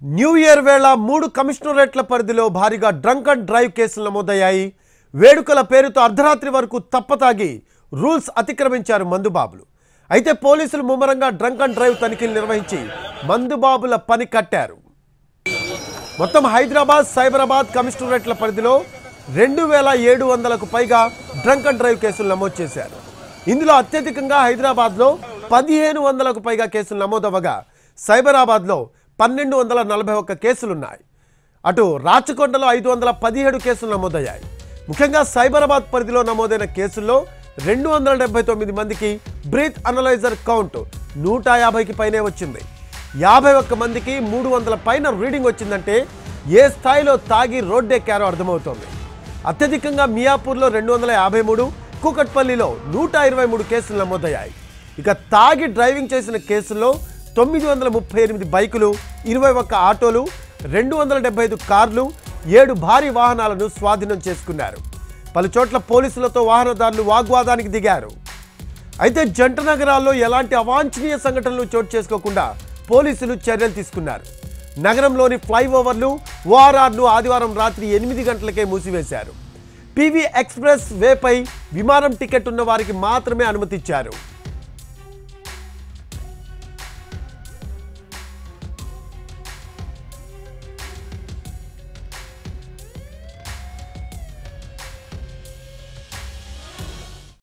New year వేళ 3 కమిషనరేట్ల పరిధిలో భారీగా డ్రంక్ అండ్ డ్రైవ్ కేసులు నమోదయ్యాయి. వేడుకల పేరుతో అర్ధరాత్రి వరకు తప్పతాగి రూల్స్ అతిక్రమించారు మందుబాబులు. అయితే పోలీసులు ముమ్మరంగా డ్రంక్ అండ్ డ్రైవ్ తనిఖీలు నిర్వహించి మందుబాబుల పని కట్టారు. మొత్తం హైదరాబాద్, సైబరాబాద్ కమిషనరేట్ల పరిధిలో 2700కు పైగా డ్రంక్ అండ్ డ్రైవ్ కేసులు నమోదు చేశారు. ఇందులో అత్యధికంగా హైదరాబాద్లో 1500కు పైగా కేసులు నమోదవగా సైబరాబాద్లో 1241 కేసులున్నాయి. అటు రాచకొండలో 517 కేసులు నమోదయ్యాయి. ముఖ్యంగా సైబరాబాద్ పరిధిలో నమోదైన కేసుల్లో 279 మందికి బ్రీత్ అనలైజర్ కౌంట్ 150కి పైనే వచ్చింది. 51 మందికి 300 పైన రీడింగ్ వచ్చిందంటే ఏ స్థాయిలో తాగి రోడ్డెక్కారో అర్థమవుతోంది. అత్యధికంగా మియాపూర్లో 253, కూకట్పల్లిలో 123 కేసులు నమోదయ్యాయి. ఇక తాగి డ్రైవింగ్ చేసిన కేసుల్లో 938 బైకులు, 21 ఆటోలు, 275 కార్లు, 7 భారీ వాహనాలను స్వాధీనం చేసుకున్నారు. పలు చోట్ల పోలీసులతో వాహనదారులు వాగ్వాదానికి దిగారు. అయితే జంట నగరాల్లో ఎలాంటి అవాంఛనీయ సంఘటనలు చోటు చేసుకోకుండా పోలీసులు చర్యలు తీసుకున్నారు. నగరంలోని ఫ్లైఓవర్లు, ఓఆర్ఆర్ను ఆదివారం రాత్రి 8 గంటలకే మూసివేశారు. పీవీ ఎక్స్ప్రెస్ వేపై విమానం టికెట్ ఉన్న వారికి మాత్రమే అనుమతిచ్చారు.